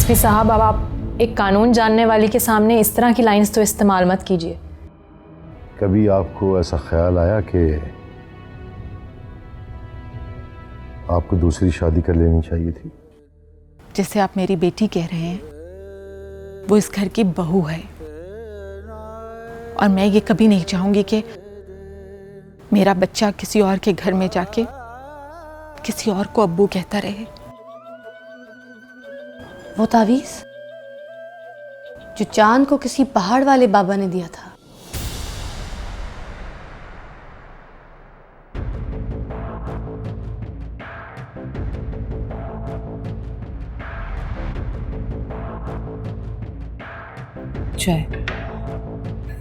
SP साहब, अब आप एक कानून जानने वाली के सामने इस तरह की लाइंस तो इस्तेमाल मत कीजिए। कभी आपको ऐसा ख्याल आया कि आपको दूसरी शादी कर लेनी चाहिए थी? जैसे आप मेरी बेटी कह रहे हैं, वो इस घर की बहू है और मैं ये कभी नहीं चाहूंगी कि मेरा बच्चा किसी और के घर में जाके किसी और को अब्बू कहता रहे। वो तावीज़ जो चांद को किसी पहाड़ वाले बाबा ने दिया था,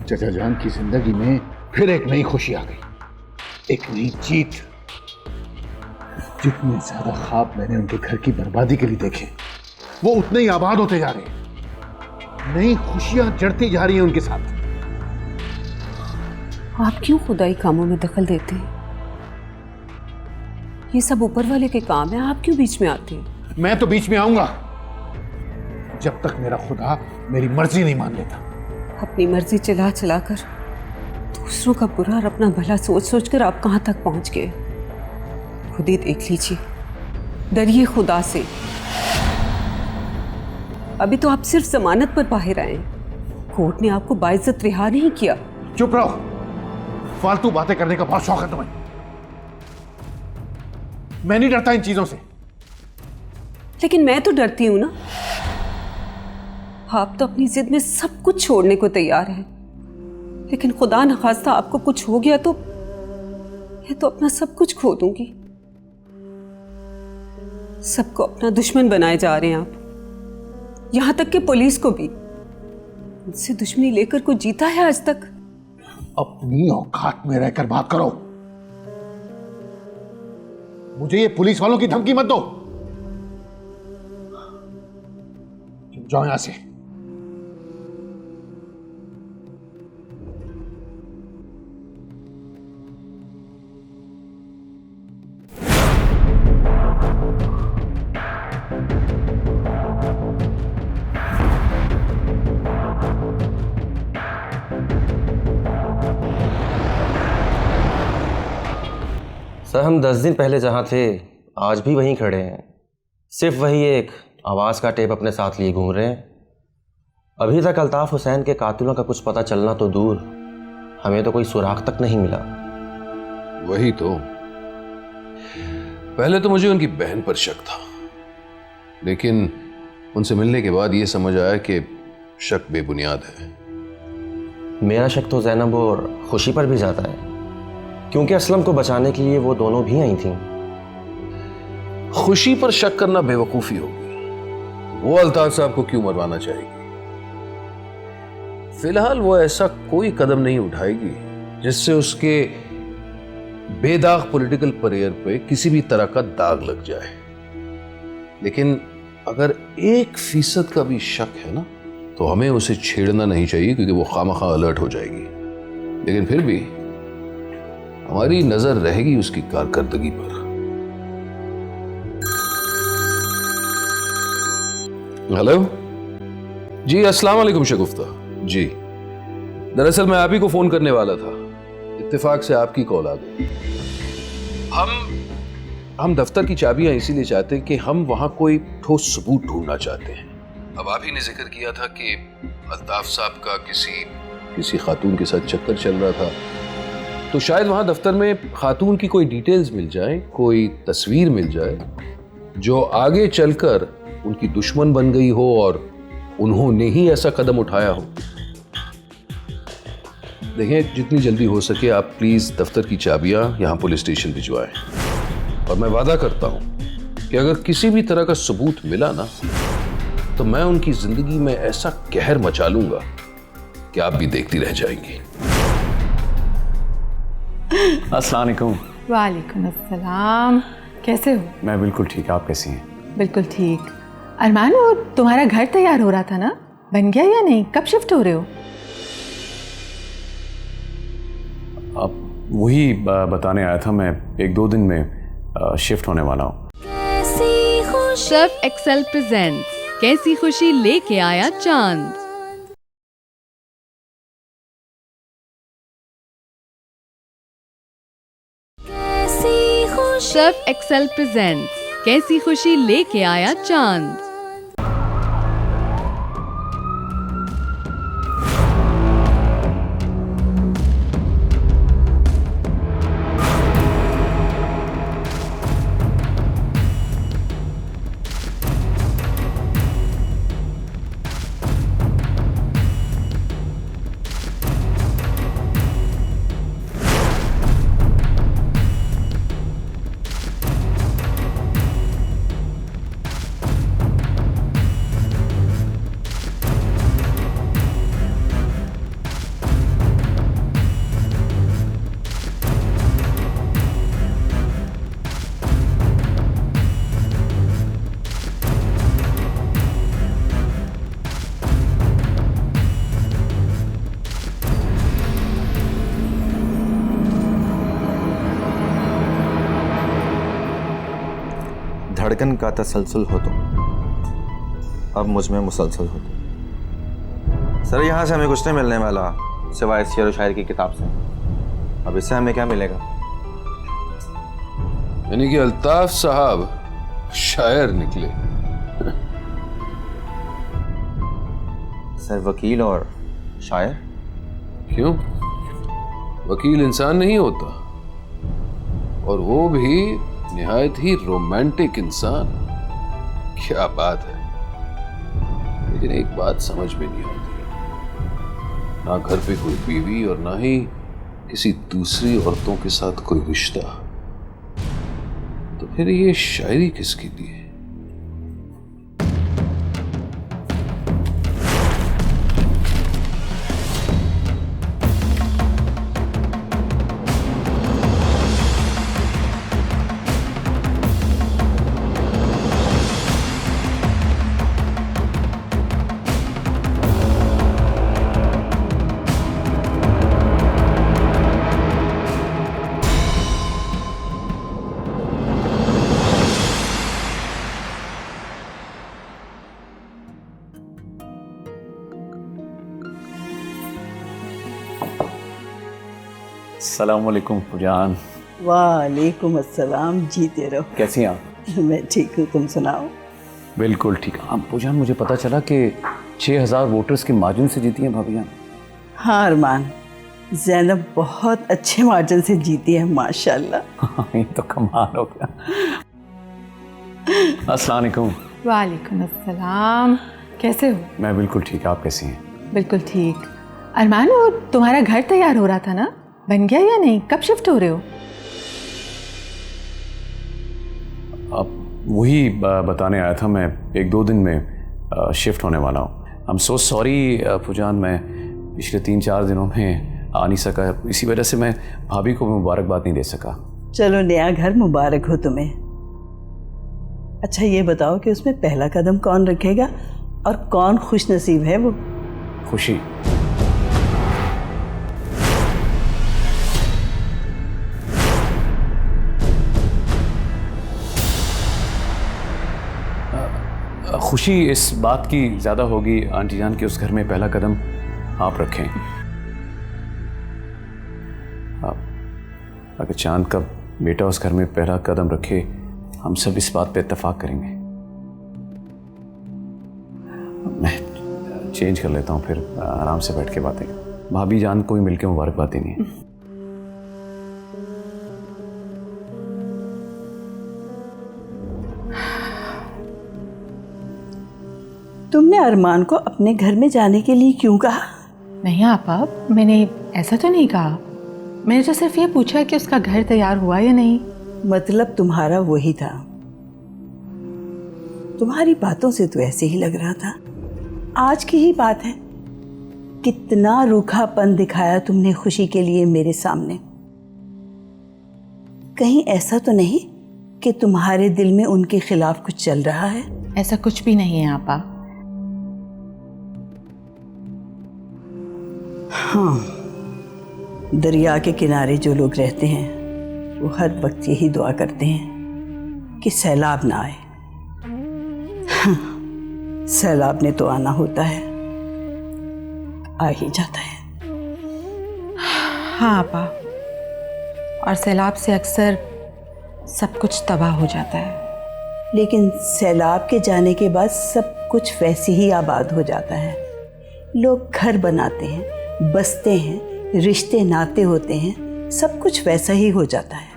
चचा जान की जिंदगी में फिर एक नई खुशी आ गई, एक नई जीत। जितने ज्यादा ख्वाब मैंने उनके घर की बर्बादी के लिए देखे, वो उतने ही आबाद होते जा रहे हैं। नई खुशियां जड़ती जा रही हैं उनके साथ। आप क्यों खुदाई कामों में दखल देते हैं? ये सब ऊपर वाले के काम है, आप क्यों बीच में आते हैं? मैं तो बीच में आऊंगा जब तक मेरा खुदा मेरी मर्जी नहीं मान लेता। अपनी मर्जी चला चला कर दूसरों का बुरा और अपना भला सोच सोच कर आप कहां तक पहुंच गए, खुद ही देख लीजिए। डरिए खुदा से। अभी तो आप सिर्फ जमानत पर बाहर आए, कोर्ट ने आपको बाइज्जत रिहा नहीं किया। चुप रहो, फालतू बातें करने का बहुत शौक है तुम्हें। मैं नहीं डरता इन चीजों से। लेकिन मैं तो डरती हूं ना। आप तो अपनी जिद में सब कुछ छोड़ने को तैयार हैं, लेकिन खुदा न खास्ता आपको कुछ हो गया तो मैं तो अपना सब कुछ खो दूंगी। सबको अपना दुश्मन बनाए जा रहे हैं आप, यहां तक कि पुलिस को भी। उनसे दुश्मनी लेकर कोई जीता है आज तक? अपनी औकात में रहकर बात करो। मुझे ये पुलिस वालों की धमकी मत दो। जाओ यहां से। सर, हम 10 दिन पहले जहाँ थे आज भी वहीं खड़े हैं, सिर्फ वही एक आवाज़ का टेप अपने साथ लिए घूम रहे हैं। अभी तक अल्ताफ हुसैन के कातिलों का कुछ पता चलना तो दूर, हमें तो कोई सुराग तक नहीं मिला। वही तो, पहले तो मुझे उनकी बहन पर शक था, लेकिन उनसे मिलने के बाद ये समझ आया कि शक बेबुनियाद है। मेरा शक तो जैनब और खुशी पर भी जाता है, क्योंकि असलम को बचाने के लिए वो दोनों भी आई थीं। खुशी पर शक करना बेवकूफ़ी होगी। वो अल्ताफ साहब को क्यों मरवाना चाहेगी? फिलहाल वो ऐसा कोई कदम नहीं उठाएगी जिससे उसके बेदाग पॉलिटिकल करियर पे किसी भी तरह का दाग लग जाए। लेकिन अगर 1% का भी शक है ना, तो हमें उसे छेड़ना नहीं चाहिए, क्योंकि वो खामखा अलर्ट हो जाएगी। लेकिन फिर भी हमारी नजर रहेगी उसकी कारकर्दगी पर। हेलो जी, अस्सलाम वालेकुम शगुफ्ता जी। दरअसल मैं आप ही को फोन करने वाला था, इत्तेफाक से आपकी कॉल आ गई। हम दफ्तर की चाबियां इसीलिए चाहते हैं कि हम वहां कोई ठोस सबूत ढूंढना चाहते हैं। अब आप ही ने जिक्र किया था कि अल्ताफ साहब का किसी खातून के साथ चक्कर चल रहा था, तो शायद वहां दफ्तर में खातून की कोई डिटेल्स मिल जाए, कोई तस्वीर मिल जाए जो आगे चलकर उनकी दुश्मन बन गई हो और उन्होंने ही ऐसा कदम उठाया हो। देखें, जितनी जल्दी हो सके आप प्लीज दफ्तर की चाबियां यहां पुलिस स्टेशन भिजवाएं, और मैं वादा करता हूं कि अगर किसी भी तरह का सबूत मिला ना, तो मैं उनकी जिंदगी में ऐसा कहर मचा लूंगा कि आप भी देखती रह जाएंगी। अस्सलाम वालेकुम। वालेकुम अस्सलाम। कैसे हो? मैं बिल्कुल ठीक, आप कैसी हैं? बिल्कुल ठीक। अरमान, वो तुम्हारा घर तैयार हो रहा था ना, बन गया या नहीं? कब शिफ्ट हो रहे हो? अब वही बताने आया था मैं, 1-2 दिन में शिफ्ट होने वाला हूँ। सर्फ एक्सेल प्रेजेंट्स कैसी खुशी लेके आया चांद। सर्फ एक्सेल प्रेजेंट्स कैसी खुशी लेके आया चांद। धड़कन का तसलसल हो तो अब मुझ में मुसलसल हो तो। सर यहाँ से हमें कुछ नहीं मिलने वाला सिवाय शेर व शायर की किताब से। अब इससे हमें क्या मिलेगा? यानी कि अल्ताफ साहब शायर निकले। सर वकील और शायर? क्यों, वकील इंसान नहीं होता, और वो भी निहायत ही रोमांटिक इंसान। क्या बात है। लेकिन एक बात समझ में नहीं आती, ना घर पे कोई बीवी और ना ही किसी दूसरी औरतों के साथ कोई रिश्ता, तो फिर ये शायरी किसकी दी है? अस्सलामुअलैकुम फुजान। वालेकुम अस्सलाम। जीते रहो। कैसी हैं आप? मैं ठीक हूँ, तुम सुनाओ। बिल्कुल ठीक। हाँ फुजान, मुझे पता चला कि 6000 वोटर्स के मार्जिन से जीती हैं भाभी जान। हाँ अरमान, ज़ैनब बहुत अच्छे मार्जिन से जीती है माशाल्लाह। हाँ, ये तो कमाल हो गया। अस्सलाम वालेकुम। वालेकुम अस्सलाम। कैसे हो? मैं बिल्कुल ठीक, आप कैसी हैं? बिल्कुल ठीक। अरमान, वो तुम्हारा घर तैयार हो रहा था ना, बन गया या नहीं? कब शिफ्ट हो रहे हो? आप वही बताने आया था, मैं 1-2 दिन में शिफ्ट होने वाला हूँ। आई एम सो सॉरी फुजान, मैं पिछले 3-4 दिनों में आ नहीं सका, इसी वजह से मैं भाभी को मुबारकबाद नहीं दे सका। चलो, नया घर मुबारक हो तुम्हें। अच्छा ये बताओ कि उसमें पहला कदम कौन रखेगा और कौन खुश नसीब है वो? खुशी। खुशी इस बात की ज़्यादा होगी आंटी जान कि उस घर में पहला कदम आप रखें। अगर चांद का बेटा उस घर में पहला कदम रखे, हम सब इस बात पे इत्तेफाक करेंगे। मैं चेंज कर लेता हूँ, फिर आराम से बैठ के बातें। भाभी जान को भी मिलकर मुबारकबाद देनी है। तुमने अरमान को अपने घर में जाने के लिए क्यों कहा? नहीं आपा, मैंने ऐसा तो नहीं कहा। मैंने तो सिर्फ ये पूछा कि उसका घर तैयार हुआ या नहीं। मतलब तुम्हारा वही था। तुम्हारी बातों से तो ऐसे ही लग रहा था। आज की ही बात है, कितना रूखापन दिखाया तुमने खुशी के लिए मेरे सामने। कहीं ऐसा तो नहीं कि तुम्हारे दिल में उनके खिलाफ कुछ चल रहा है? ऐसा कुछ भी नहीं है आपा। हाँ, दरिया के किनारे जो लोग रहते हैं वो हर वक्त यही दुआ करते हैं कि सैलाब ना आए। हाँ, सैलाब ने तो आना होता है, आ ही जाता है। हाँ आपा, और सैलाब से अक्सर सब कुछ तबाह हो जाता है। लेकिन सैलाब के जाने के बाद सब कुछ वैसे ही आबाद हो जाता है। लोग घर बनाते हैं, बसते हैं, रिश्ते नाते होते हैं, सब कुछ वैसा ही हो जाता है।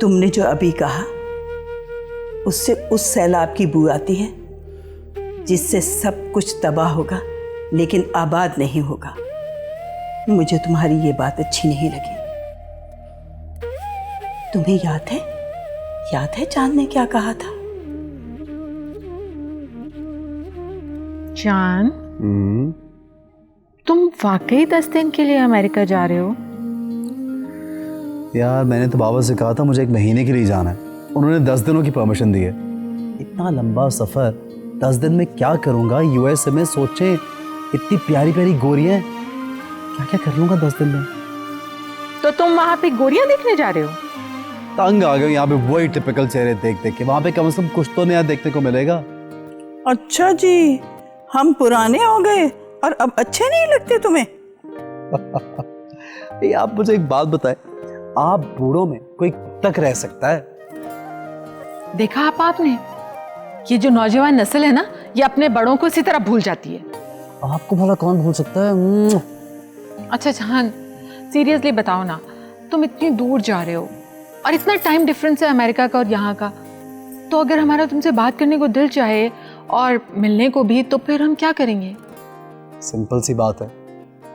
तुमने जो अभी कहा उससे उस सैलाब की बू आती है जिससे सब कुछ तबाह होगा लेकिन आबाद नहीं होगा। मुझे तुम्हारी ये बात अच्छी नहीं लगी। तुम्हें याद है चांद ने क्या कहा था? चांद, तुम वाकई 10 दिन के लिए अमेरिका जा रहे हो? यार मैंने तो बाबा से कहा था मुझे 1 महीने के लिए जाना है, उन्होंने 10 दिनों की परमिशन दी है। इतना लंबा सफ़र 10 दिन में क्या करूँगा? यूएसए में सोचे इतनी प्यारी प्यारी गोरियाँ, क्या क्या कर लूँगा 10 दिन में? तो तुम वहां पे गोरियां देखने जा रहे हो? तंग आ गए यहाँ पे वही टिपिकल चेहरे देख देख के। वहाँ पे कम से कम कुछ तो नया देखने को मिलेगा। अच्छा जी, हम पुराने हो गए और अब अच्छे नहीं लगते तुम्हें? आप मुझे एक बात बताएं, आप बूढ़ों में कोई कब तक रह सकता है? देखा आपने, ये जो नौजवान नस्ल है ना, ये अपने बड़ों को इसी तरह भूल जाती है। आपको भला कौन भूल सकता है? अच्छा जहान, सीरियसली बताओ ना, तुम इतनी दूर जा रहे हो और इतना टाइम डिफरेंस है अमेरिका का और यहाँ का, तो अगर हमारा तुमसे बात करने को दिल चाहे और मिलने को भी, तो फिर हम क्या करेंगे? सिंपल सी बात है,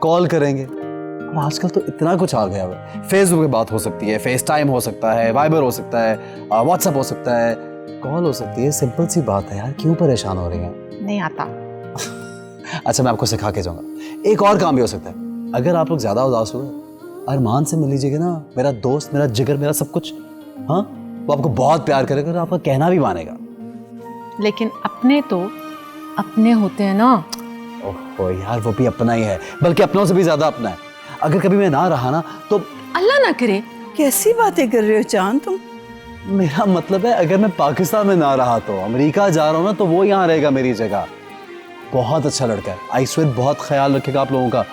कॉल करेंगे। और आजकल तो इतना कुछ आ गया है, फेसबुक पे बात हो सकती है, फेस टाइम हो सकता है, वाइबर हो सकता है, व्हाट्सएप हो सकता है, कॉल हो सकती है। सिंपल सी बात है यार, क्यों परेशान हो रही हैं? नहीं आता। अच्छा मैं आपको सिखा के जाऊंगा। एक और काम भी हो सकता है, अगर आप लोग ज्यादा उदास हुए, अरमान से मिल लीजिएगा ना, मेरा दोस्त, मेरा जिगर, मेरा सब कुछ। हाँ, वो आपको बहुत प्यार करेगा और आपका कहना भी मानेगा। लेकिन अपने तो अपने होते हैं ना। ओहो यार, वो भी अपना ही है, बल्कि अपनों से भी ज्यादा अपना है। अगर कभी मैं ना रहा ना तो अल्लाह ना करे। कैसी बातें कर रहे हो चांद तुम? मेरा मतलब है, अगर मैं पाकिस्तान में ना रहा तो अमेरिका जा रहा हूँ ना, तो वो यहाँ रहेगा मेरी जगह। बहुत अच्छा लड़का है, आई स्वेयर बहुत ख्याल रखेगा आप लोगों का।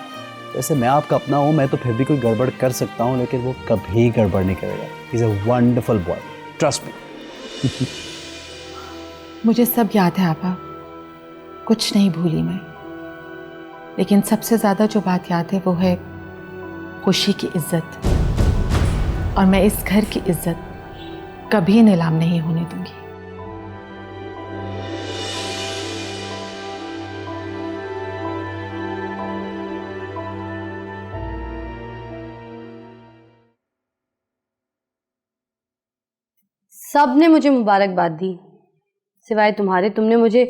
वैसे मैं आपका अपना हूँ, मैं तो फिर भी कोई गड़बड़ कर सकता हूँ, लेकिन वो कभी गड़बड़ नहीं करेगा। He is a wonderful boy, trust me. मुझे सब याद है आपा, कुछ नहीं भूली मैं। लेकिन सबसे ज्यादा जो बात याद है वो है खुशी की इज्जत, और मैं इस घर की इज्जत कभी नीलाम नहीं होने दूंगी। सब ने मुझे मुबारकबाद दी, सिवाय तुम्हारे। तुमने मुझे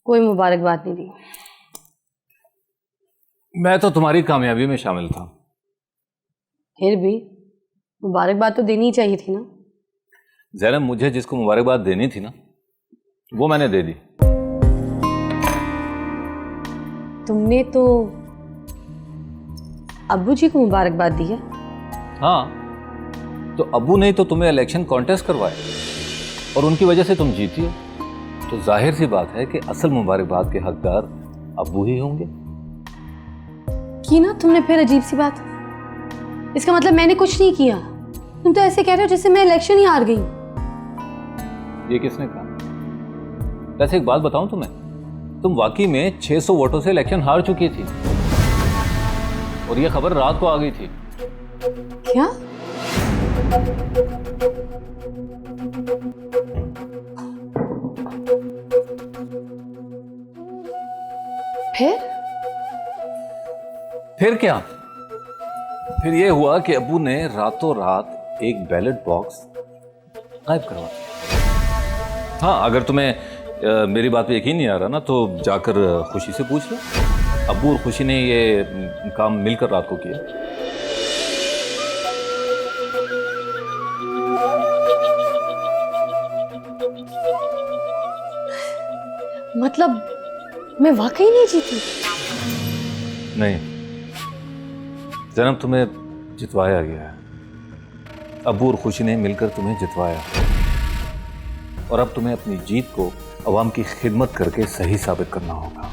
कोई मुबारकबाद नहीं दी। मैं तो तुम्हारी कामयाबी में शामिल था। फिर भी मुबारकबाद तो देनी ही चाहिए थी ना। ज़ैनब, मुझे जिसको मुबारकबाद देनी थी ना, वो मैंने दे दी। तुमने तो अब्बू जी को मुबारकबाद दी है। हाँ, तो अब्बू ने तो तुम्हें इलेक्शन कॉन्टेस्ट करवाया और उनकी वजह से तुम जीती हो, तो जाहिर सी बात है कि असल मुबारकबाद के हकदार अब्बू ही होंगे। की ना तुमने फिर अजीब सी बात। इसका मतलब मैंने कुछ नहीं किया। तुम तो ऐसे कह रहे हो जैसे मैं इलेक्शन ही हार गई। ये किसने कहा? वैसे एक बात बताऊं तुम्हें, तुम वाकई में 600 वोटों से इलेक्शन हार चुकी थी और ये खबर रात को आ गई थी। क्या? फिर क्या? फिर ये हुआ कि अब्बू ने रातों रात एक बैलेट बॉक्स गायब करवा दिया। हाँ, अगर तुम्हें मेरी बात पे यकीन नहीं आ रहा ना, तो जाकर खुशी से पूछ लो। अब्बू और खुशी ने ये काम मिलकर रात को किया। मतलब मैं वाकई नहीं जीती? नहीं ज़ैनब, तुम्हें जितवाया गया है। अब्बू और खुशी ने मिलकर तुम्हें जितवाया और अब तुम्हें अपनी जीत को अवाम की खिदमत करके सही साबित करना होगा।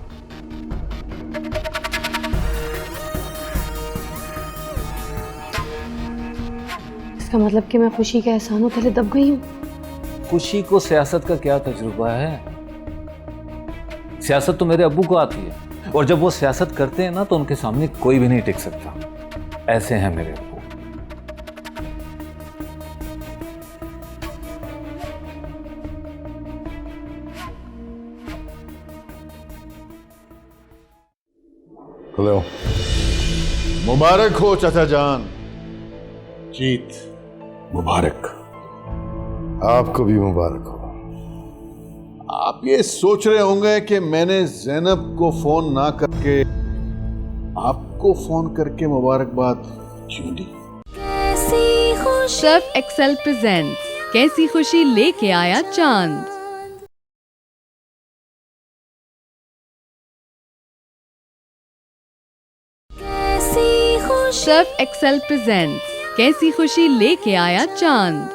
इसका मतलब कि मैं खुशी के एहसानों तले दब गई हूँ। खुशी को सियासत का क्या तजुर्बा है? सियासत तो मेरे अब्बू को आती है, और जब वो सियासत करते हैं ना तो उनके सामने कोई भी नहीं टिक सकता। ऐसे हैं मेरे अब्बू। हेलो। मुबारक हो चाचा जान, जीत मुबारक। आपको भी मुबारक हो। आप ये सोच रहे होंगे कि मैंने ज़ैनब को फोन ना करके आपको फोन करके मुबारकबाद क्यों दी? सर्फ एक्सेल प्रेजेंट्स कैसी खुशी लेके आया चांद। सर्फ एक्सेल प्रेजेंट्स कैसी खुशी लेके आया चांद।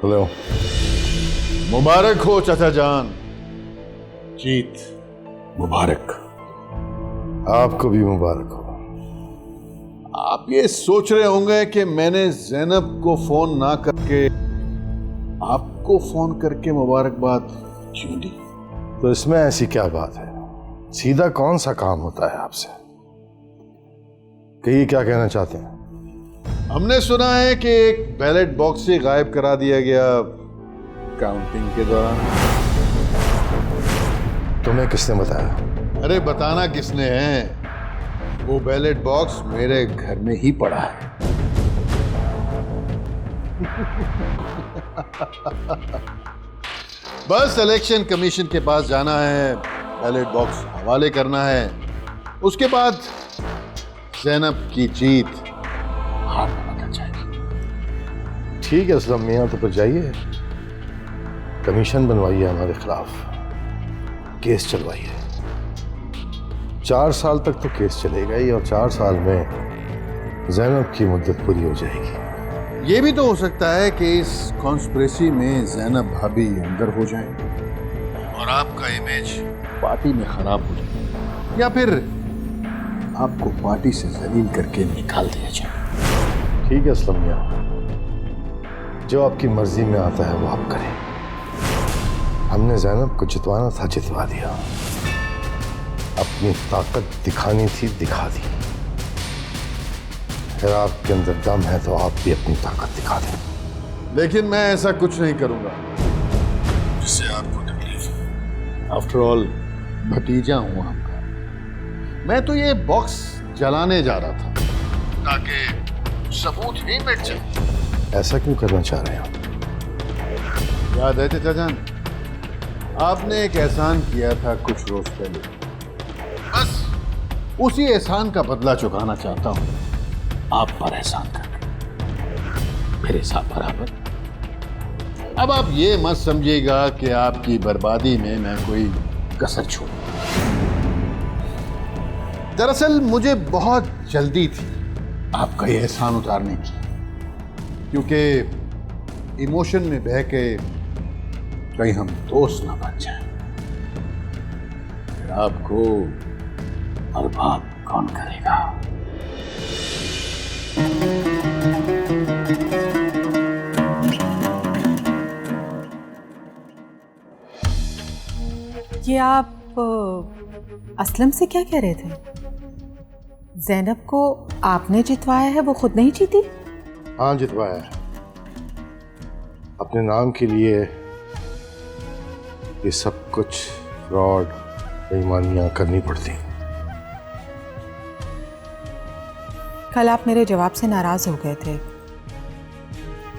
हेलो। मुबारक हो चाचा जान, जीत मुबारक। आपको भी मुबारक हो। आप ये सोच रहे होंगे कि मैंने ज़ैनब को फोन ना करके आपको फोन करके मुबारकबाद क्यों दी? तो इसमें ऐसी क्या बात है? सीधा कौन सा काम होता है आपसे? कहिए क्या कहना चाहते हैं? हमने सुना है कि एक बैलेट बॉक्स से गायब करा दिया गया काउंटिंग के दौरान। तुम्हें किसने बताया? अरे बताना किसने है, वो बैलेट बॉक्स मेरे घर में ही पड़ा है। बस इलेक्शन कमीशन के पास जाना है, बैलेट बॉक्स हवाले करना है, उसके बाद ज़ैनब की जीत हार में बदल जाएगी। ठीक है असलम मियाँ, तो फिर जाइए, कमीशन बनवाइए हमारे खिलाफ, केस चलवाइए। 4 साल तक तो केस चलेगा ही, और 4 साल में ज़ैनब की मुद्दत पूरी हो जाएगी। ये भी तो हो सकता है कि इस कॉन्स्पिरेसी में ज़ैनब भाभी अंदर हो जाए और आपका इमेज पार्टी में खराब हो जाए, या फिर आपको पार्टी से जलील करके निकाल दिया जाए। ठीक है असलम मियाँ, जो आपकी मर्जी में आता है वो आप करें। हमने ज़ैनब को जितवाना था, जितवा दिया। अपनी ताकत दिखानी थी, दिखा दी। अगर आपके अंदर दम है तो आप भी अपनी ताकत दिखा दें। लेकिन मैं ऐसा कुछ नहीं करूंगा जिससे आपको तकलीफ हो। आफ्टर ऑल भतीजा हूं आपका। मैं तो ये बॉक्स जलाने जा रहा था ताकि सबूत ही मिट जाए। ऐसा क्यों करना चाह रहे हैं? याद है चाचा जान, आपने एक एहसान किया था कुछ रोज पहले, बस उसी एहसान का बदला चुकाना चाहता हूं। आप पर एहसान करके मेरे साथ बराबर। अब आप ये मत समझिएगा कि आपकी बर्बादी में मैं कोई कसर छोड़ूं। दरअसल मुझे बहुत जल्दी थी आपका ये एहसान उतारने की, क्योंकि इमोशन में बह के कहीं हम दोस्त ना बन जाएं। फिर आपको बर्बाद कौन करेगा? ये आप असलम से क्या कह रहे थे? ज़ैनब को आपने जितवाया है, वो खुद नहीं जीती? हाँ जितवाया है। अपने नाम के लिए ये सब कुछ फ्रॉड, बेईमानियां करनी पड़ती। कल आप मेरे जवाब से नाराज हो गए थे,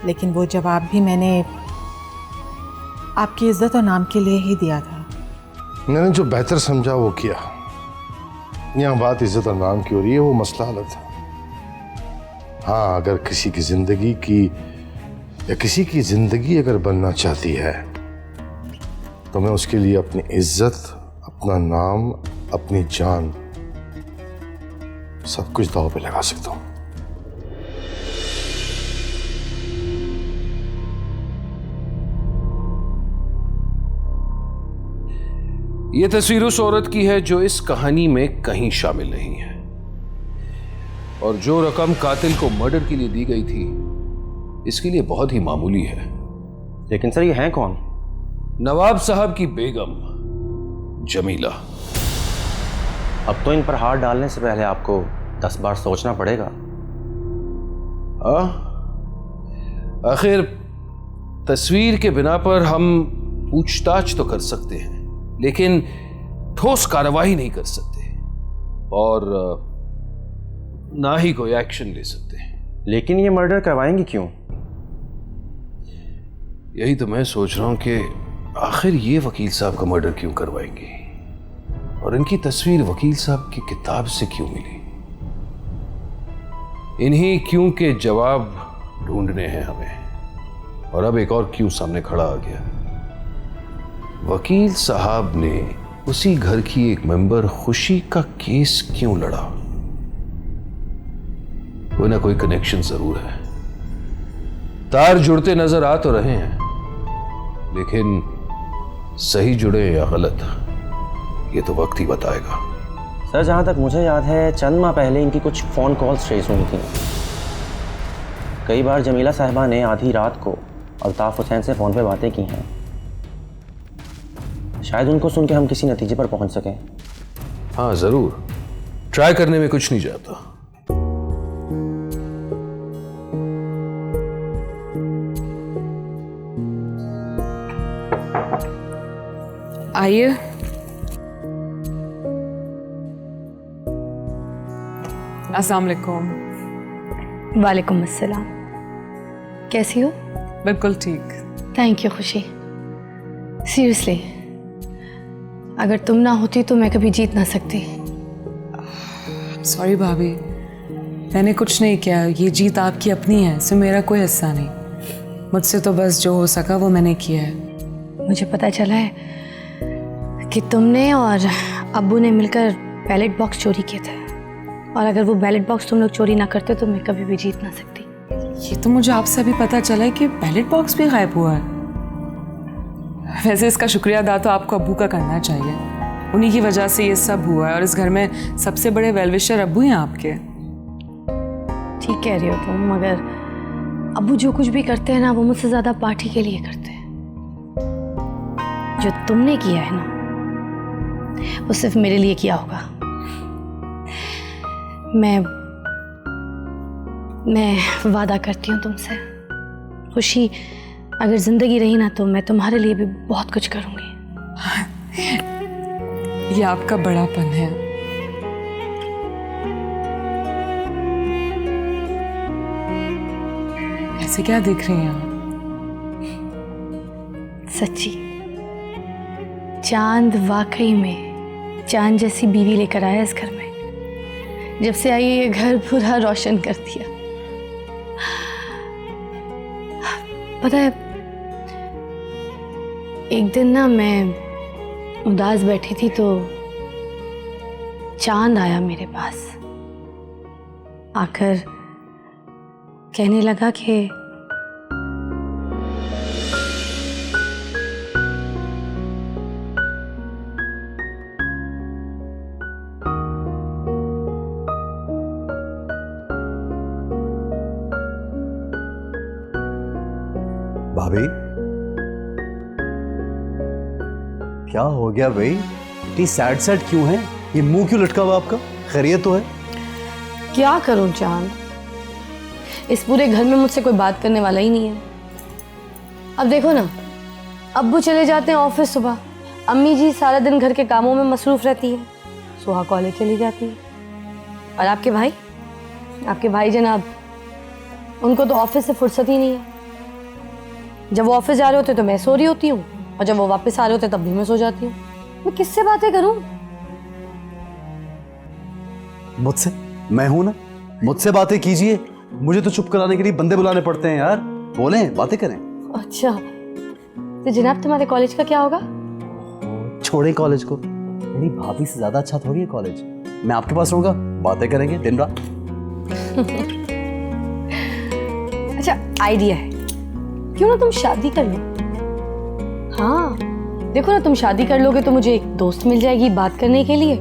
लेकिन वो जवाब भी मैंने आपकी इज्जत और नाम के लिए ही दिया था। मैंने जो बेहतर समझा वो किया। यहाँ बात इज्जत और नाम की हो रही है, वो मसला अलग था। हाँ, अगर किसी की जिंदगी की या किसी की जिंदगी अगर बनना चाहती है तो मैं उसके लिए अपनी इज्जत, अपना नाम, अपनी जान, सब कुछ दांव पे लगा सकता हूं। यह तस्वीर उस औरत की है जो इस कहानी में कहीं शामिल नहीं है, और जो रकम कातिल को मर्डर के लिए दी गई थी इसके लिए बहुत ही मामूली है। लेकिन सर ये हैं कौन? नवाब साहब की बेगम जमीला। अब तो इन पर हाथ डालने से पहले आपको 10 बार सोचना पड़ेगा। आखिर तस्वीर के बिना पर हम पूछताछ तो कर सकते हैं, लेकिन ठोस कार्रवाई नहीं कर सकते और ना ही कोई एक्शन ले सकते। लेकिन ये मर्डर करवाएंगी क्यों? यही तो मैं सोच रहा हूं कि आखिर ये वकील साहब का मर्डर क्यों करवाएंगे, और इनकी तस्वीर वकील साहब की किताब से क्यों मिली। इन्हीं क्यों के जवाब ढूंढने हैं हमें। और अब एक और क्यों सामने खड़ा आ गया। वकील साहब ने उसी घर की एक मेंबर खुशी का केस क्यों लड़ा? कोई ना कोई कनेक्शन जरूर है। तार जुड़ते नजर आ तो रहे हैं, लेकिन सही जुड़े या गलत ये तो वक्त ही बताएगा। सर जहां तक मुझे याद है चंद माह पहले इनकी कुछ फोन कॉल्स ट्रेस हुई थी। कई बार जमीला साहिबा ने आधी रात को अल्ताफ हुसैन से फोन पे बातें की हैं। शायद उनको सुन के हम किसी नतीजे पर पहुंच सकें। हाँ जरूर, ट्राई करने में कुछ नहीं जाता। आइए। अस्सलाम वालेकुम। वालेकुम अस्सलाम। कैसी हो? बिल्कुल ठीक। थैंक यू खुशी। सीरियसली, अगर तुम ना होती तो मैं कभी जीत ना सकती। सॉरी भाभी, मैंने कुछ नहीं किया। ये जीत आपकी अपनी है, इसमें मेरा कोई हिस्सा नहीं। मुझसे तो बस जो हो सका वो मैंने किया है। मुझे पता चला है कि तुमने और अब्बू ने मिलकर बैलेट बॉक्स चोरी किए थे, और अगर वो बैलेट बॉक्स तुम लोग चोरी ना करते तो मैं कभी भी जीत ना सकती। ये तो मुझे आपसे अभी पता चला है कि बैलेट बॉक्स भी गायब हुआ है। वैसे इसका शुक्रिया अदा तो आपको अब्बू का करना चाहिए। उन्हीं की वजह से ये सब हुआ है, और इस घर में सबसे बड़े वेलविशर अब्बू हैं आपके। ठीक कह रही हो तुम, मगर अब्बू जो कुछ भी करते हैं ना वो मुझसे ज्यादा पार्टी के लिए करते हैं। जो तुमने किया है ना वो सिर्फ मेरे लिए किया होगा। मैं वादा करती हूँ तुमसे खुशी, अगर जिंदगी रही ना तो मैं तुम्हारे लिए भी बहुत कुछ करूंगी। ये आपका बड़ापन है। ऐसे क्या देख रही हैं आप? सच्ची, चांद वाकई में चांद जैसी बीवी लेकर आया इस घर में। जब से आई ये घर पूरा रोशन कर दिया। पता है, एक दिन ना मैं उदास बैठी थी तो चांद आया मेरे पास। आकर कहने लगा कि भाभी क्या हो गया भाई? इतनी सैड सैड क्यों है? ये मुंह क्यों लटका हुआ आपका? खैरियत तो है? क्या करूं चांद, इस पूरे घर में मुझसे कोई बात करने वाला ही नहीं है। अब देखो ना, अब्बू चले जाते हैं ऑफिस सुबह, अम्मी जी सारा दिन घर के कामों में मसरूफ रहती है, सुहा कॉलेज चली जाती है, और आपके भाई जनाब, उनको तो ऑफिस से फुर्सत ही नहीं है। जब वो ऑफिस जा रहे होते तो मैं सो रही होती हूँ, और जब वो वापस आ रहे होते तब भी मैं सो जाती हूँ। मैं किससे बातें करूं? मुझसे? मैं हूं ना, मुझसे बातें कीजिए। मुझे तो चुप कराने के लिए बंदे बुलाने पड़ते हैं यार। बोलें, बातें करें। अच्छा, तो जनाब तुम्हारे कॉलेज का क्या होगा? छोड़े कॉलेज को, मेरी भाभी से ज्यादा अच्छा थोड़ी है कॉलेज। मैं आपके पास रहूंगा, बातें करेंगे दिन रात। अच्छा आइडिया है, क्यों ना तुम शादी कर लो। हाँ देखो ना, तुम शादी कर लोगे तो मुझे एक दोस्त मिल जाएगी बात करने के लिए,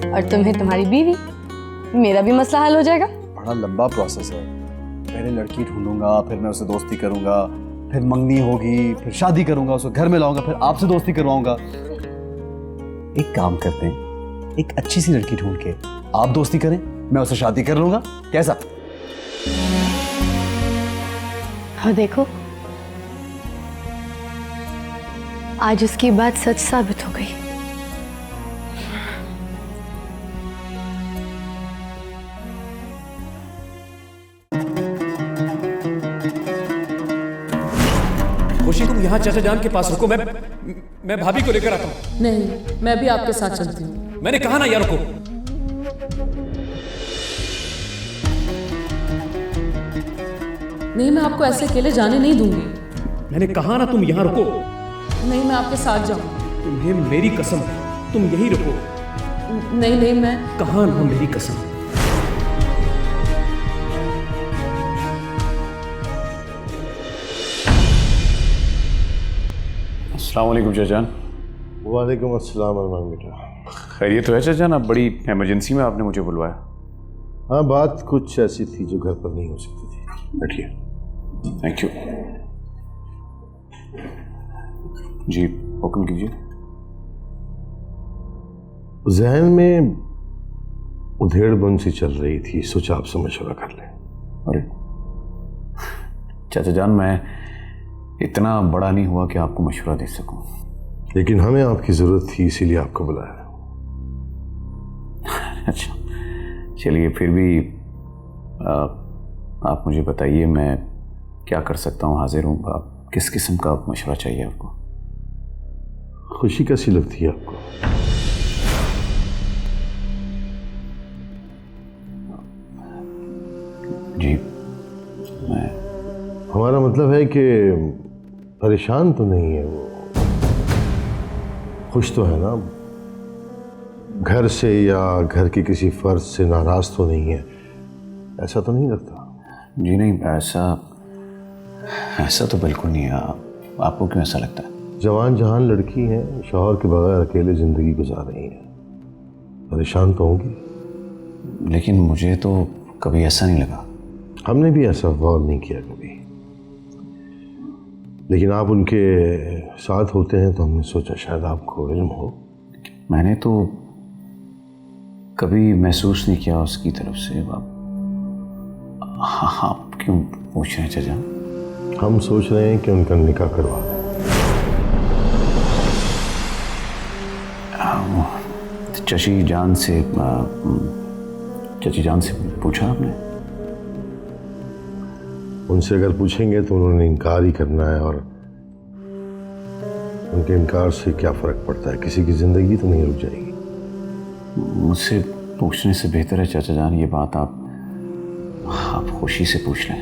और तुम्हें तुम्हारी बीवी, मेरा भी मसला हल हो जाएगा। बड़ा लंबा प्रोसेस है। पहले लड़की ढूंढूंगा, फिर मैं उससे दोस्ती करूंगा, फिर मंगनी होगी, फिर शादी करूंगा, उसको घर में लाऊंगा, फिर आपसे दोस्ती करवाऊंगा। एक काम करते हैं, एक अच्छी सी लड़की ढूंढ के आप दोस्ती करें, मैं उससे शादी कर लूंगा, कैसा? हाँ देखो, आज उसकी बात सच साबित हो गई। खुशी तुम यहाँ चाचा जान के पास रुको, मैं भाभी को लेकर आता हूँ। नहीं, मैं भी आपके साथ चलती हूँ। मैंने कहा ना यार रुको। नहीं, मैं आपको ऐसे अकेले जाने नहीं दूंगी। मैंने कहा ना तुम यहाँ रुको। नहीं, मैं आपके साथ जाऊँ। तुम्हें मेरी कसम, तुम यहीं रुको। नहीं, मैं कहा ना मेरी कसम। अस्सलाम वालेकुम चाचान। वालेकुम अस्सलाम अरमान बेटा। खैरियत तो है चाचान? आप बड़ी इमरजेंसी में आपने मुझे बुलवाया। हाँ, बात कुछ ऐसी थी जो घर पर नहीं हो सकती थी। बैठिए। थैंक यू जी, हुक्म कीजिए। जहन में उधेड़ बुन सी चल रही थी, सोचा आपसे मशवरा कर लें। अरे चाचा जान, मैं इतना बड़ा नहीं हुआ कि आपको मशवरा दे सकूं, लेकिन हमें आपकी जरूरत थी, इसीलिए आपको बुलाया। अच्छा चलिए, फिर भी आप मुझे बताइए मैं क्या कर सकता हूँ, हाजिर हूँ। आप किस किस्म का मशवरा चाहिए आपको? खुशी कैसी लगती है आपको? जी, हमारा मतलब है कि परेशान तो नहीं है वो, खुश तो है ना? घर से या घर के किसी फर्ज से नाराज तो नहीं है, ऐसा तो नहीं लगता? जी नहीं, ऐसा तो बिल्कुल नहीं है। आपको क्यों ऐसा लगता है? जवान जहान लड़की हैं, शौहर के बगैर अकेले जिंदगी गुजार रही हैं, परेशान तो होंगी। लेकिन मुझे तो कभी ऐसा नहीं लगा। हमने भी ऐसा गौर नहीं किया कभी, लेकिन आप उनके साथ होते हैं तो हमने सोचा शायद आपको इल्म हो। मैंने तो कभी महसूस नहीं किया उसकी तरफ से। आप क्यों पूछ रहे हैं चाचा? हम सोच रहे हैं कि उनका निकाह करवा दें। चाची जान से पूछा आपने? उनसे अगर पूछेंगे तो उन्होंने इनकार ही करना है, और उनके इनकार से क्या फर्क पड़ता है, किसी की जिंदगी तो नहीं रुक जाएगी। मुझसे पूछने से बेहतर है चाचा जान, ये बात आप खुशी से पूछ लें।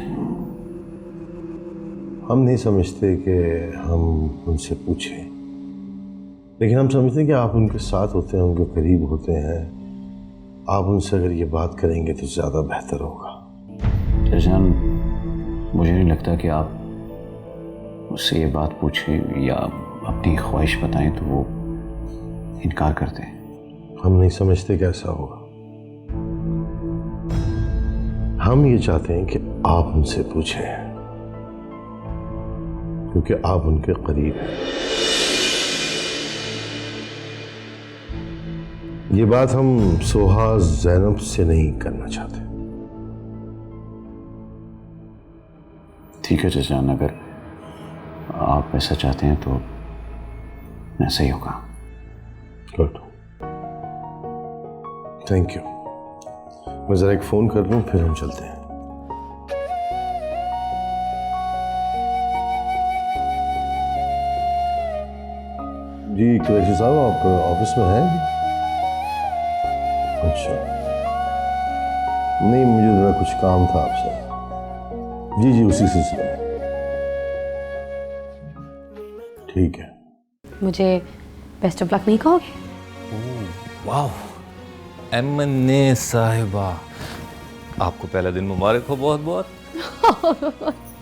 हम नहीं समझते कि हम उनसे पूछें, लेकिन हम समझते हैं कि आप उनके साथ होते हैं, उनके करीब होते हैं, आप उनसे अगर ये बात करेंगे तो ज़्यादा बेहतर होगा। चाचा जान, मुझे नहीं लगता कि आप उससे ये बात पूछें या अपनी ख्वाहिश बताएं तो वो इनकार करते हैं। हम नहीं समझते कि ऐसा होगा। हम ये चाहते हैं कि आप उनसे पूछें, क्योंकि आप उनके करीब हैं। ये बात हम सोहा ज़ैनब से नहीं करना चाहते। ठीक है चाचा जान, अगर आप ऐसा चाहते हैं तो ऐसा ही होगा। Good, thank you. मैं ज़रा एक फ़ोन कर लूँ, फिर हम चलते हैं। जी कुरैशी साहब, आप ऑफिस में हैं? अच्छा, नहीं, मुझे ज़रा कुछ काम था आपसे। जी उसी सिलसिले में। ठीक है। मुझे बेस्ट ऑफ लक नहीं कहोगे? वाह, एमने साहिबा, आपको पहला दिन मुबारक हो बहुत बहुत।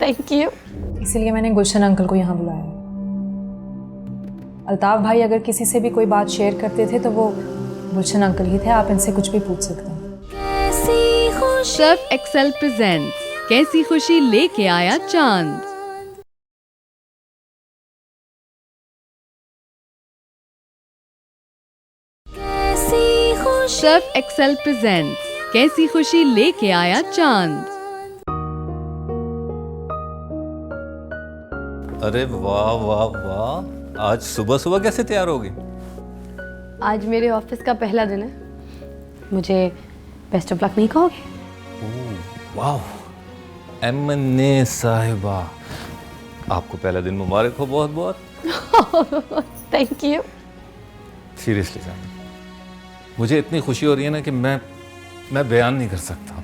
Thank you. इसीलिए मैंने गुलशन अंकल को यहाँ बुलाया। अल्ताफ भाई अगर किसी से भी कोई बात शेयर करते थे तो वो गुलशन अंकल ही थे। आप इनसे कुछ भी पूछ सकते हैं। सर्फ एक्सेल प्रेजेंट्स कैसी खुशी लेके आया चांद। सर्फ एक्सेल प्रेजेंट्स कैसी खुशी लेके आया चांद। अरे वाह वाह वाह, आज सुबह सुबह कैसे तैयार होगी? आज मेरे ऑफिस का पहला दिन है, मुझे बेस्ट ऑफ लक नहीं कहोगे? वाह, एमने साहिबा, आपको पहला दिन मुबारक हो बहुत बहुत। Thank you. सीरियसली जान, मुझे इतनी खुशी हो रही है ना कि मैं बयान नहीं कर सकता।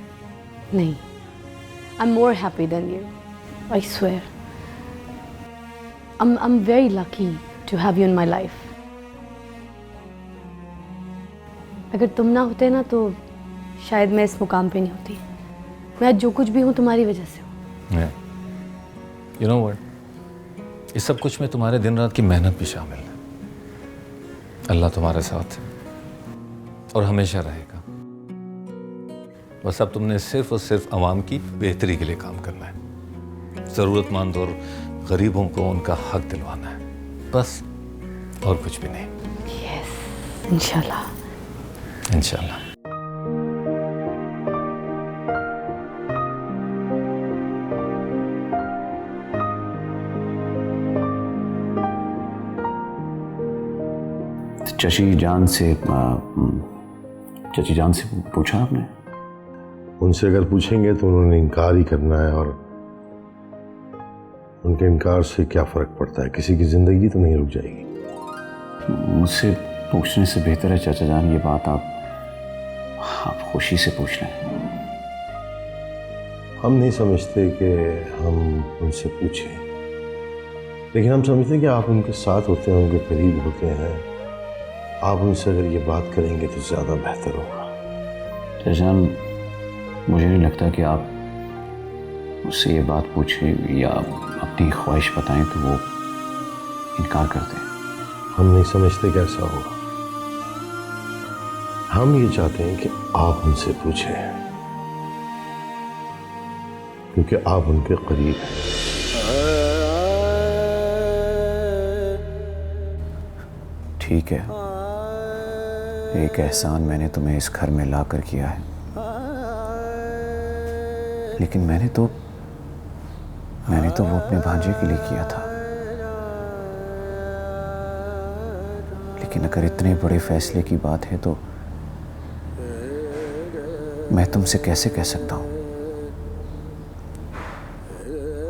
नहीं, I am more happy than you, I swear. I'm very lucky to have you in my life. अगर तुम ना होते ना तो शायद मैं इस मुकाम पे नहीं होती। मैं आज जो कुछ भी हूँ तुम्हारी वजह से हूँ। You know what? इस सब कुछ में तुम्हारे दिन रात की मेहनत भी शामिल है। अल्लाह तुम्हारे साथ है और हमेशा रहेगा। बस अब तुमने सिर्फ और सिर्फ आवाम की बेहतरी के लिए काम करना है। ज़रूरतमंद और गरीबों को उनका हक दिलवाना है, बस, और कुछ भी नहीं। यस, इंशाल्लाह। इंशाल्लाह। चची जान से पूछा आपने? उनसे अगर पूछेंगे तो उन्होंने इनकार ही करना है, और उनके इनकार से क्या फ़र्क पड़ता है? किसी की ज़िंदगी तो नहीं रुक जाएगी। मुझसे पूछने से बेहतर है चाचा जान ये बात आप खुशी से पूछ लें। हम नहीं समझते कि हम उनसे पूछें, लेकिन हम समझते हैं कि आप उनके साथ होते हैं, उनके करीब होते हैं। आप उनसे अगर ये बात करेंगे तो ज़्यादा बेहतर होगा। चाचा जान, मुझे नहीं लगता कि आप उससे ये बात पूछें या अपनी ख्वाहिश बताएं तो वो इनकार करते हैं। हम नहीं समझते कैसा होगा। हम ये चाहते हैं कि आप उनसे पूछें, क्योंकि आप उनके करीब हैं। ठीक है, एक एहसान मैंने तुम्हें इस घर में ला कर किया है, लेकिन मैंने तो वो अपने भांजे के लिए किया था। लेकिन अगर इतने बड़े फैसले की बात है तो मैं तुमसे कैसे कह सकता हूं,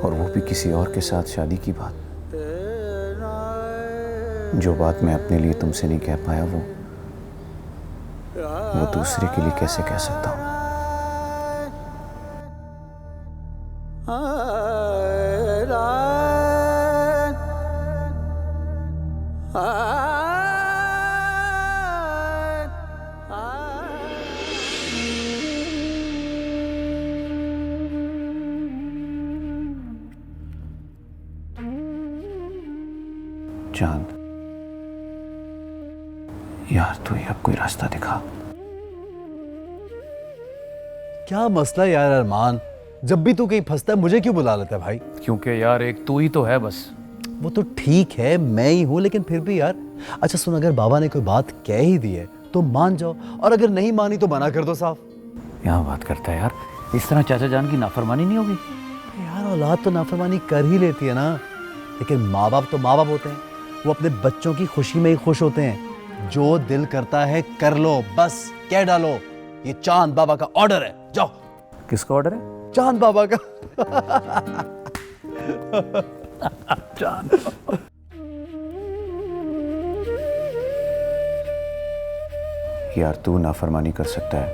और वो भी किसी और के साथ शादी की बात। जो बात मैं अपने लिए तुमसे नहीं कह पाया वो दूसरे के लिए कैसे कह सकता हूं? चांद, यार तू ही अब कोई रास्ता दिखा। क्या मसला है यार अरमान? जब भी तू कहीं फंसता है मुझे क्यों बुला लेता है भाई? क्योंकि यार एक तू ही तो है बस। वो तो ठीक है, मैं ही हूं, लेकिन फिर भी यार। अच्छा सुन, अगर बाबा ने कोई बात कह ही दी है तो मान जाओ, और अगर नहीं मानी तो मना कर दो साफ। यहाँ बात करता है यार, इस तरह चाचा जान की नाफरमानी नहीं होगी? यार औलाद तो नाफरमानी कर ही लेती है ना, लेकिन माँ बाप तो माँ बाप होते हैं। वो अपने बच्चों की खुशी में ही खुश होते हैं। जो दिल करता है कर लो, बस कह डालो। ये चांद बाबा का ऑर्डर है, जाओ। किसका ऑर्डर है? चांद बाबा का। चांद यार तू नाफरमानी कर सकता है,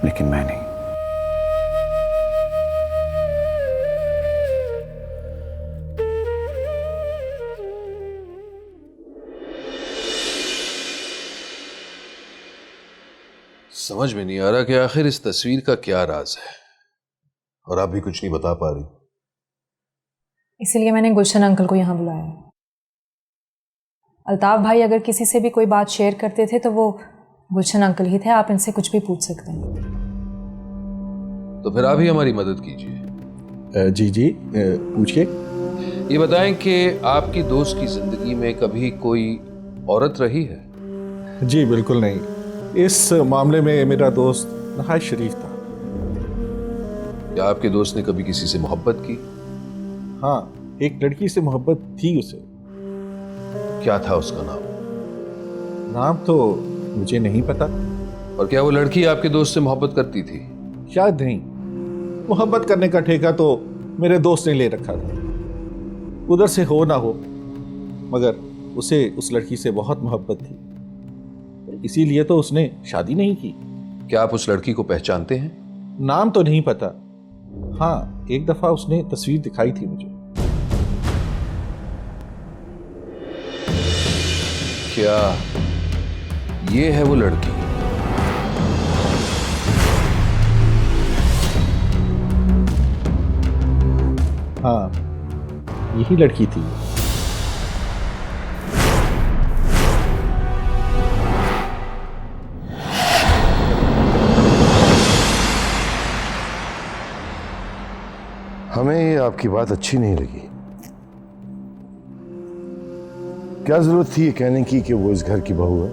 लेकिन मैं नहीं। समझ में नहीं आ रहा कि आखिर इस तस्वीर का क्या राज है, और आप भी कुछ नहीं बता पा रही। इसीलिए मैंने गुलशन अंकल को यहाँ बुलाया है। अल्ताफ भाई अगर किसी से भी कोई बात शेयर करते थे तो वो गुलशन अंकल ही थे। आप इनसे कुछ भी पूछ सकते हैं। तो फिर आप ही हमारी मदद कीजिए। जी पूछिए। ये बताएं कि आपकी दोस्त की जिंदगी में कभी कोई औरत रही है? जी बिल्कुल नहीं। इस मामले में मेरा दोस्त नहायत शरीफ था। क्या आपके दोस्त ने कभी किसी से मोहब्बत की? हाँ, एक लड़की से मोहब्बत थी उसे। क्या था उसका नाम? नाम तो मुझे नहीं पता। और क्या वो लड़की आपके दोस्त से मोहब्बत करती थी? शायद नहीं। मोहब्बत करने का ठेका तो मेरे दोस्त ने ले रखा था। उधर से हो ना हो, मगर उसे उस लड़की से बहुत मोहब्बत थी, इसीलिए तो उसने शादी नहीं की। क्या आप उस लड़की को पहचानते हैं? नाम तो नहीं पता। हाँ, एक दफा उसने तस्वीर दिखाई थी मुझे। क्या ये है वो लड़की? हाँ, यही लड़की थी। हमें ये आपकी बात अच्छी नहीं लगी। क्या जरूरत थी ये कहने की कि वो इस घर की बहू है?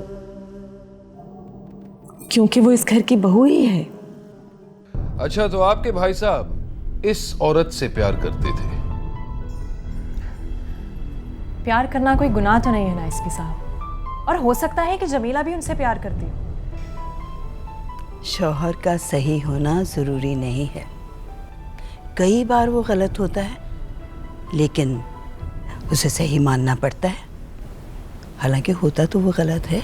क्योंकि वो इस घर की बहू ही है। अच्छा, तो आपके भाई साहब इस औरत से प्यार करते थे? प्यार करना कोई गुनाह तो नहीं है ना एसपी साहब, और हो सकता है कि जमीला भी उनसे प्यार करती हो। शौहर का सही होना जरूरी नहीं है। कई बार वो गलत होता है, लेकिन उसे सही मानना पड़ता है, हालांकि होता तो वो गलत है।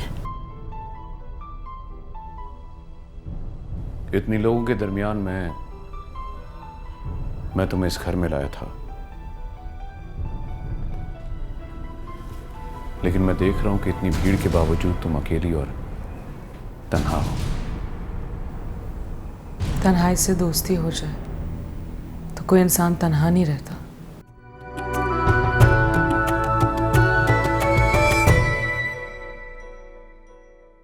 इतनी लोगों के दरमियान मैं तुम्हें इस घर में लाया था, लेकिन मैं देख रहा हूं कि इतनी भीड़ के बावजूद तुम अकेली और तन्हा हो। तन्हाई से दोस्ती हो जाए तो कोई इंसान तन्हा नहीं रहता।